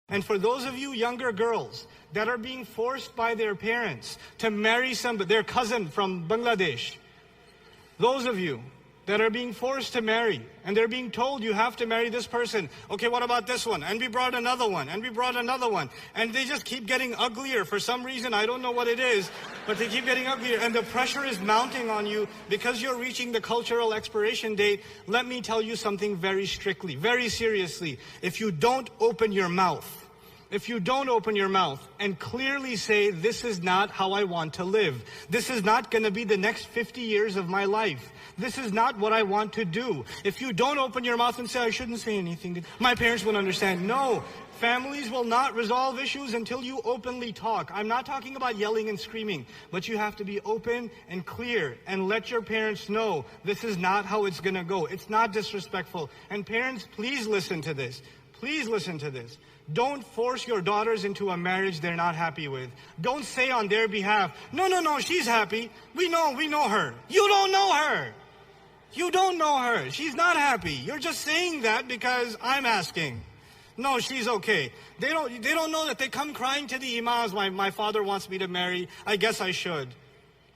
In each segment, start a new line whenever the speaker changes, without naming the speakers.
And for those of you younger girls that are being forced by their parents to marry somebody, their cousin from Bangladesh, those of you that are being forced to marry, and they're being told you have to marry this person. Okay, what about this one? And we brought another one, and we brought another one. And they just keep getting uglier for some reason. I don't know what it is, but they keep getting uglier. And the pressure is mounting on you because you're reaching the cultural expiration date. Let me tell you something very strictly, very seriously. If you don't open your mouth, and clearly say, this is not how I want to live. This is not going to be the next 50 years of my life. This is not what I want to do. If you don't open your mouth and say, I shouldn't say anything, my parents won't understand. No, families will not resolve issues until you openly talk. I'm not talking about yelling and screaming, but you have to be open and clear and let your parents know this is not how it's going to go. It's not disrespectful. And parents, please listen to this. Please listen to this. Don't force your daughters into a marriage they're not happy with. Don't say on their behalf, no, she's happy. We know her. You don't know her. You don't know her. She's not happy. You're just saying that because I'm asking. No, she's okay. They don't know that they come crying to the imams, my father wants me to marry. I guess I should.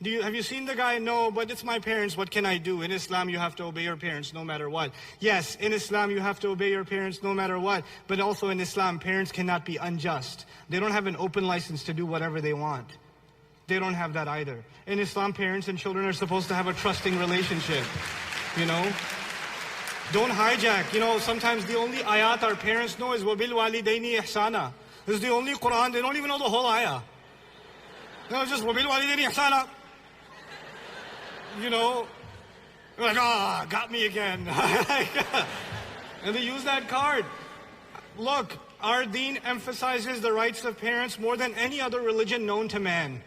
Have you seen the guy? No, but it's my parents. What can I do? In Islam, you have to obey your parents no matter what. Yes, in Islam, you have to obey your parents no matter what. But also in Islam, parents cannot be unjust. They don't have an open license to do whatever they want. They don't have that either. In Islam, parents and children are supposed to have a trusting relationship. You know? Don't hijack. You know, sometimes the only ayat our parents know is وَبِالْ وَالِدَيْنِ إِحْسَانًا. This is the only Quran. They don't even know the whole ayah. No, just وَبِالْ وَالِدَيْنِ إِحْسَانًا. You know, like, got me again. And they use that card. Look, our deen emphasizes the rights of parents more than any other religion known to man.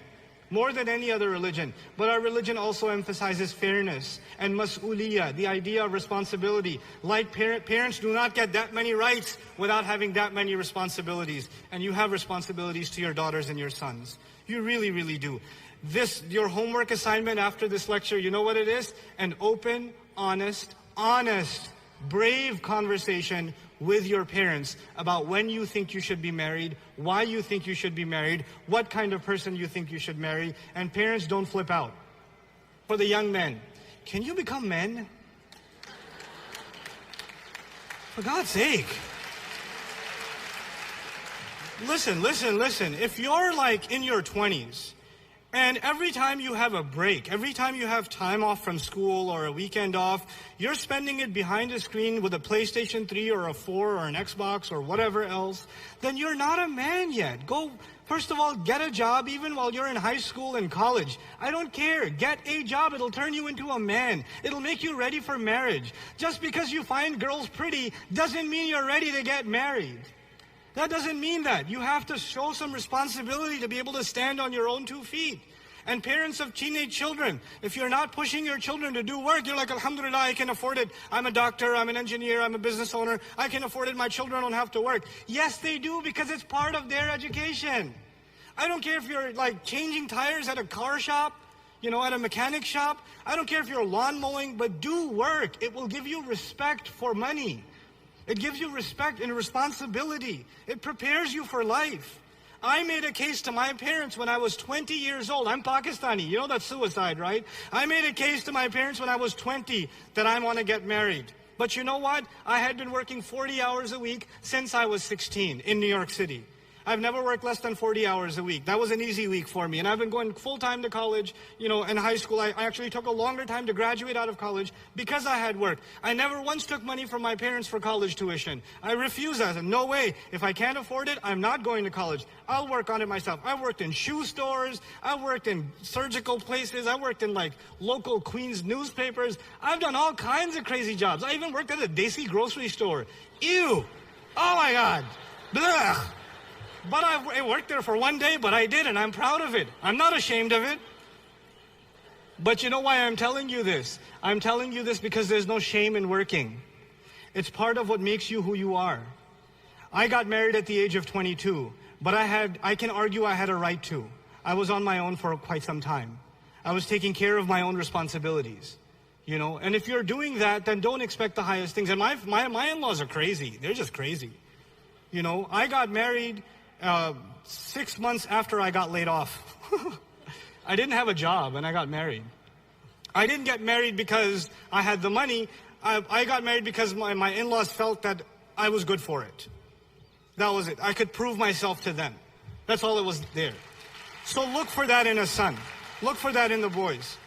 More than any other religion. But our religion also emphasizes fairness and mas'uliyah, the idea of responsibility. Like parents do not get that many rights without having that many responsibilities. And you have responsibilities to your daughters and your sons. You really, really do. Your homework assignment after this lecture, you know what it is? An open, honest, brave conversation with your parents about when you think you should be married, why you think you should be married, what kind of person you think you should marry. And parents, don't flip out. For the young men, can you become men? For God's sake. Listen. If you're like in your 20s, and every time you have a break, every time you have time off from school or a weekend off, you're spending it behind a screen with a PlayStation 3 or a 4 or an Xbox or whatever else, then you're not a man yet. Go, first of all, get a job even while you're in high school and college. I don't care. Get a job. It'll turn you into a man. It'll make you ready for marriage. Just because you find girls pretty doesn't mean you're ready to get married. That doesn't mean that. You have to show some responsibility to be able to stand on your own 2 feet. And parents of teenage children, if you're not pushing your children to do work, you're like, alhamdulillah, I can afford it. I'm a doctor, I'm an engineer, I'm a business owner. I can afford it. My children don't have to work. Yes, they do, because it's part of their education. I don't care if you're like changing tires at a car shop, you know, at a mechanic shop. I don't care if you're lawn mowing, but do work. It will give you respect for money. It gives you respect and responsibility. It prepares you for life. I made a case to my parents when I was 20 years old. I'm Pakistani. You know that's suicide, right? I made a case to my parents when I was 20 that I want to get married. But you know what? I had been working 40 hours a week since I was 16 in New York City. I've never worked less than 40 hours a week. That was an easy week for me. And I've been going full-time to college, you know, in high school. I actually took a longer time to graduate out of college because I had work. I never once took money from my parents for college tuition. I refuse that. No way. If I can't afford it, I'm not going to college. I'll work on it myself. I worked in shoe stores. I worked in surgical places. I worked in like local Queens newspapers. I've done all kinds of crazy jobs. I even worked at a Desi grocery store. Ew. Oh my God. Blech. But I worked there for one day, but I did, and I'm proud of it. I'm not ashamed of it. But you know why I'm telling you this? I'm telling you this because there's no shame in working. It's part of what makes you who you are. I got married at the age of 22, but I can argue I had a right to. I was on my own for quite some time. I was taking care of my own responsibilities, you know. And if you're doing that, then don't expect the highest things. And my in-laws are crazy. They're just crazy. You know, I got married 6 months after I got laid off. I didn't have a job and I got married. I didn't get married because I had the money. I got married because my in-laws felt that I was good for it. That was it. I could prove myself to them. That's all it was there. So look for that in a son. Look for that in the boys.